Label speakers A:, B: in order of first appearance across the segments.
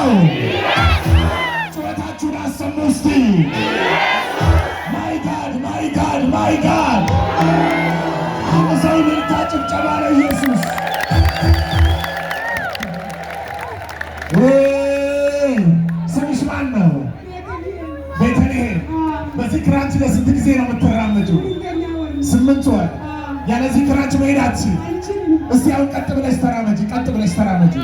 A: ነው? ጩኸታችሁን አሰሙ እስቲ። ማይ ጋድ ማይ ጋድ ማይ ጋድ። ሰው ልልታ ጭብጨባ ለኢየሱስ። ስምሽ ማን ነው? ቤተልሔም። በዚህ ክራንች ለስንት ጊዜ ነው የምትራመጂው? 8 ወር። ያለዚህ ክራንች መሄድ አትችይም። እስቲ አሁን ቀጥ ብለሽ ተራመጂ፣ ቀጥ ብለሽ ተራመጂ።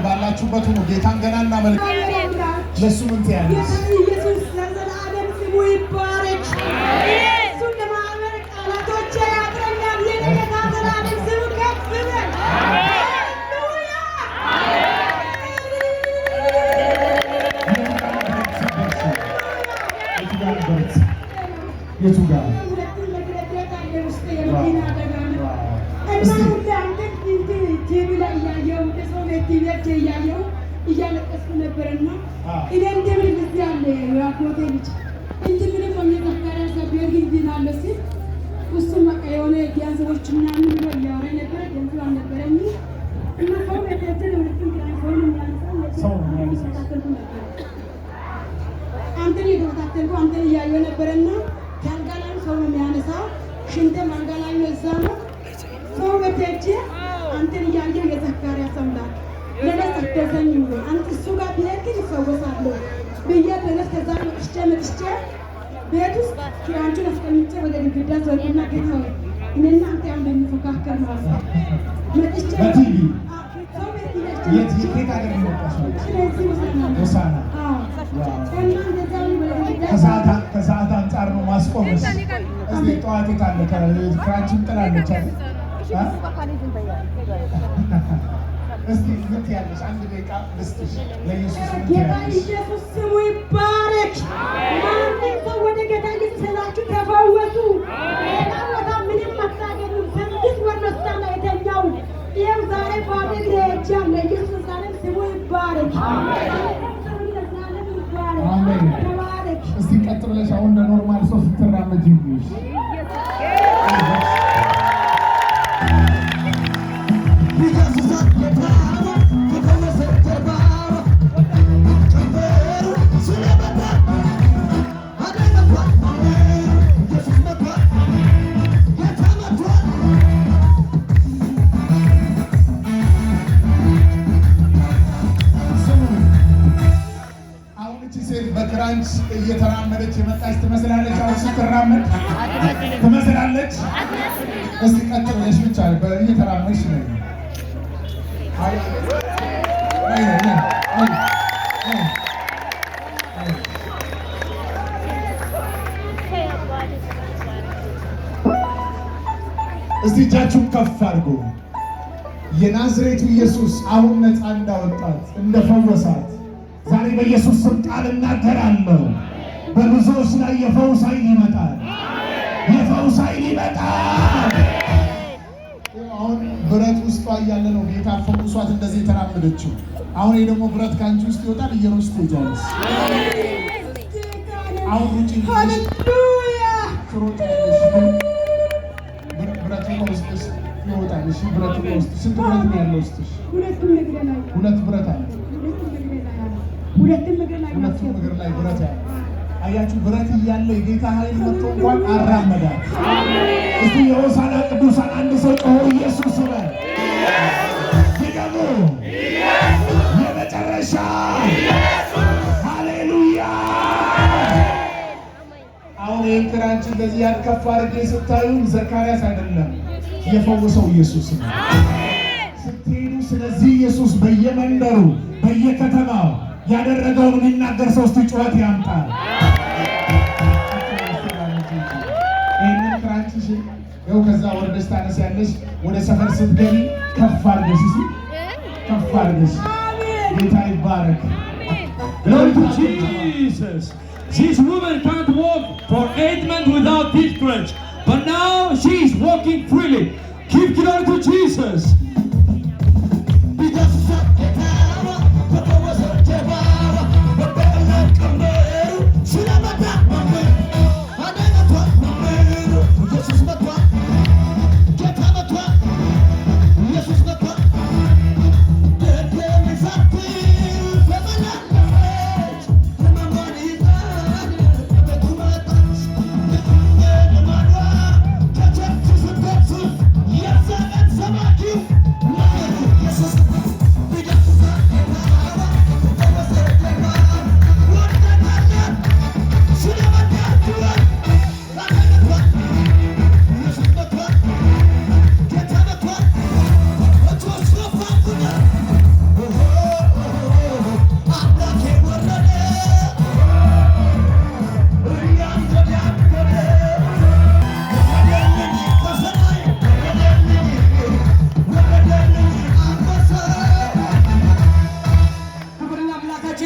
A: ባላችሁበት ነው ጌታን ገና እናመልክ። ለሱ ምን ትያለሽ?
B: ኢየሱስ ለዘላለም ስሙ ይባረክ። እሱን ለማመን ቃላቶቼ ያጥረኛል። የጌታ ዘላለም ስሙ ከፍ ይበል። ሃሌሉያ።
A: የቱ ጋር
B: እያለቀስኩ ነበርና እኔ እንደምን ጊዜ አለ ያኮቴ ልጅ እንደምን ሆኜ ተካራ ሰብየር ግን አለ ሲል እሱም በቃ የሆነ ቢያንሰዎች ምናምን ብሎ እያወራ ነበረ። ገንዘብ አልነበረኝ እና ሰው የተተለ ወልኩኝ ከሆነ ሰው አንተን የተከታተልኩ አንተን እያየሁ ነበርና ከአልጋ ላይ ሰው ነው የሚያነሳው። ሽንቴም አልጋ ላይ ነው። እዛ ነው ሰው በተቼ አንተን እያየሁ የዘካርያስ አምላክ ለነስ አደረሰኝ ወይ አንተ እሱ ጋር ብሄድ ግን ይፈወሳለሁ ብዬ ለነስ ከዛ መጥቼ ቤት ውስጥ ክራንቹን አስቀምጬ ወደ ግድግዳ ዘወርኩና ጌታ ሆይ እኔና አንተ ያው እንደሚፎካከር ማለት ነው መጥቼ
A: በቲቪ የት ጌታ አገር ይወጣሽ ሆሳና ከሰዓት አንጻር ነው ማስቆምስ። እስቲ ጠዋት የታለ ክራንችን ጥላለች አይደል? እስቲ ምን ትያለሽ? አንድ ደቂቃ ልስጥሽ። ለኢየሱስ
B: ጌታ ኢየሱስ ስሙ ይባረክ። ማንም ሰው ወደ ጌታ ኢየሱስ ሄዳችሁ ተፈወሱ። ሌላ ቦታ ምንም አታገኙም። 6 ወር ነው ስታና የተኛው ይኸው ዛሬ ባዶ እግሬ ሄጃለሁ። ኢየሱስ ዘላለም ስሙ ይባረክ።
A: አሜን። እስቲ ቀጥ ብለሽ አሁን እንደ ኖርማል ሰው ስትራመጂ በክራንች እየተራመደች የመጣች ትመስላለች። አሁን ስትራመድ ትመስላለች። እስቲ ቀጥ ብለሽ ብቻ እየተራመድሽ ነው። እስቲ እጃችሁን ከፍ አድርጉ። የናዝሬቱ ኢየሱስ አሁን ነፃ እንዳወጣት እንደፈወሳት ዛሬ በኢየሱስ ስም ቃል እናገራለሁ። በብዙዎች ላይ የፈውስ ኃይል ይመጣል። የፈውስ ኃይል ይመጣል። አሁን ብረት ውስጧ እያለ ነው ጌታ ፈውሷት እንደዚህ የተራመደችው። አሁን ደግሞ ብረት ከአንቺ ውስጥ ይወጣል። እየሮጥሽ ትሄጃለሽ። አሁን ሩጪ። ሃሌሉያ። ትሮጫለሽ። ብረቱ ውስጥሽ ይወጣል። እሺ፣ ብረቱ ውስጥ ስንት ብረት ነው ያለው ውስጥሽ? ሁለት ብረት አለ። ሁለቱም እግር ላይ ብረት ያለ አያችሁ። ብረት እያለ የጌታ ኃይል መጥቶ እንኳን አራመዳት። እስቲ የሆሳዕና ቅዱሳን አንድ ሰው ጮሆ ኢየሱስ ይበል። ይገቡ የመጨረሻ ሃሌሉያ። አሁን ይህን ክራንች አንቺ እንደዚህ ያልከፋ አድርጌ ስታዩ ዘካርያስ አይደለም የፈወሰው ኢየሱስ ነው። ስትሄዱ ስለዚህ ኢየሱስ በየመንደሩ በየከተማው ያደረገውን የሚናገር ሰው እስቲ ጩኸት ያምጣል። ይህንን ክራንችሽ ይኸው ከዛ ወርደሽ ታነሳለሽ። ወደ ሰፈር ስትገቢ ከፍ አድርገሽ እስቲ ከፍ አድርገሽ ጌታ ይባረክ።
C: Glory to Jesus. This woman can't walk for 8 months without this crutch, but now she is walking freely. Give glory to Jesus.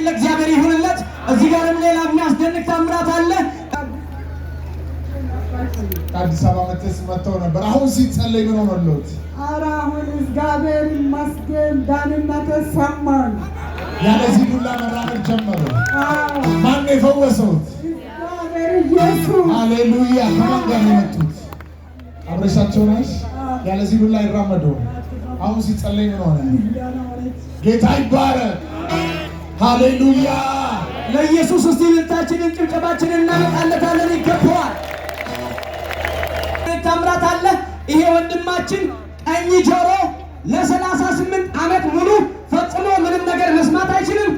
D: ለእግዚአብሔር ይሁንለት። እዚህ ጋርም ሌላ የሚያስደንቅ ታምራት አለ።
A: ከአዲስ አበባ መጥተው ነበር። አሁን ሲጸለይ ምን ሆነልዎት?
B: ኧረ አሁን እግዚአብሔር ይመስገን ዳንነት ሰማን።
A: ያለዚህ ዱላ መራመድ ጀመሩ። ማን ነው የፈወሰውት?
B: እግዚአብሔር ኢየሱስ።
A: ሃሌሉያ። ከማን ጋር ነው የመጡት? አብረሻቸው ነሽ? ያለዚህ ዱላ ይራመዱ። አሁን ሲጸለይ ምን ሆነ? ጌታ ይባረክ። ሃሌሉያ።
D: ለኢየሱስ እስቲ ልልታችንን ጭብጨባችንን እናመጣለታለን። ይገባዋል። ታምራት አለ። ይሄ ወንድማችን ቀኝ ጆሮ ለ38 ዓመት ሙሉ ፈጽሞ ምንም ነገር መስማት አይችልም።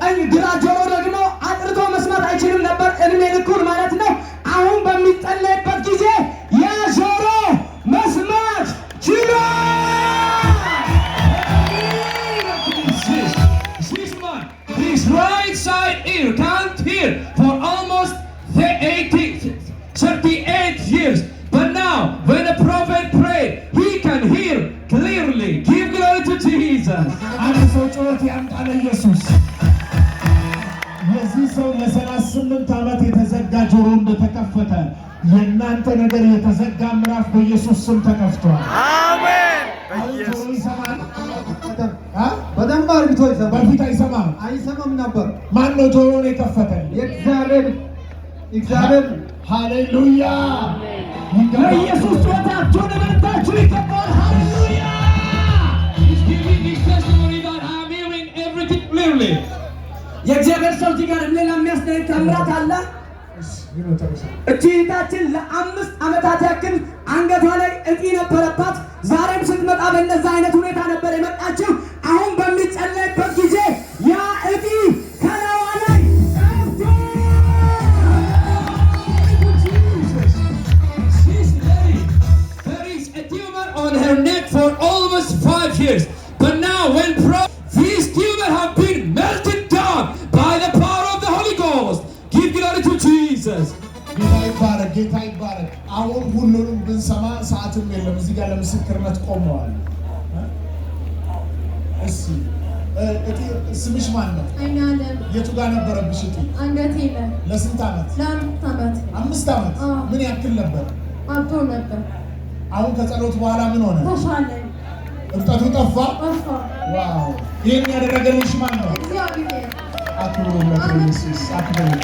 D: ቀኝ ግራ ጆሮ ደግሞ አጥርቶ መስማት አይችልም ነበር እድሜ ልኩን ማለት ነው። አሁን በሚጸለይበት ጊዜ ያ ጆሮ መስማት ችሏል።
C: His right side ear can't hear for almost 38 years. But now, when the prophet prayed, he can hear clearly. Give glory to Jesus.
A: አንድ ሰው ጩኸት ያምጣ ለኢየሱስ። የዚህ ሰው ለ38 ዓመት የተዘጋ ጆሮ እንደተከፈተ የእናንተ ነገር የተዘጋ ምዕራፍ በኢየሱስ ስም ተከፍቷል።
E: አሜን።
A: ጆሮ ይሰማል።
D: በደንብ አርግቶ ይሰማል።
A: በፊት አይሰማም
D: አይሰማም ነበር።
A: ማን ነው ጆሮውን የከፈተ?
D: እግዚአብሔር።
A: ሃሌሉያ።
D: ለኢየሱስ ጩኸታችሁን እልልታችሁ ይገባል። ሃሌሉያ።
C: He's giving his testimony that I'm hearing everything clearly.
D: የእግዚአብሔር ሰው እዚህ ጋር ሌላ የሚያስደንቅ ታምራት አለ። እቺ እህታችን ለ5 ዓመታት ያክል አንገቷ ላይ እጢ ነበረባት። ዛሬም ስትመጣ በእነዛ አይነት ሁኔታ ነበር የመጣችው። አሁን በሚጸለይበት ጊዜ ያ እጢ ከላዋ ላይ
C: There is a tumor on her neck for almost 5 years. But now when this tumor have been melted down by the power of the Holy Ghost. Give glory to Jesus.
A: ጌታ ይባረክ። አሁን ሁሉንም ብንሰማ ሰዓትም የለም። እዚህ ጋር ለምስክርነት ቆመዋል። እሺ ስምሽ ማን ነው?
F: አይናለም።
A: የቱ ጋር ነበረብሽ እጢ?
F: አንገቴ ላይ።
A: ለስንት ዓመት?
F: ለ5 ዓመት።
A: 5 ዓመት? ምን ያክል ነበር?
F: አብጦ ነበር።
A: አሁን ከጸሎት በኋላ ምን ሆነ?
F: ተሻለኝ።
A: እብጠቱ ጠፋ?
F: ጠፋ።
A: ዋው! ይሄን ያደረገልሽ ማን ነው?
F: እግዚአብሔር።
A: አክብሩለት ኢየሱስ አክብሩት።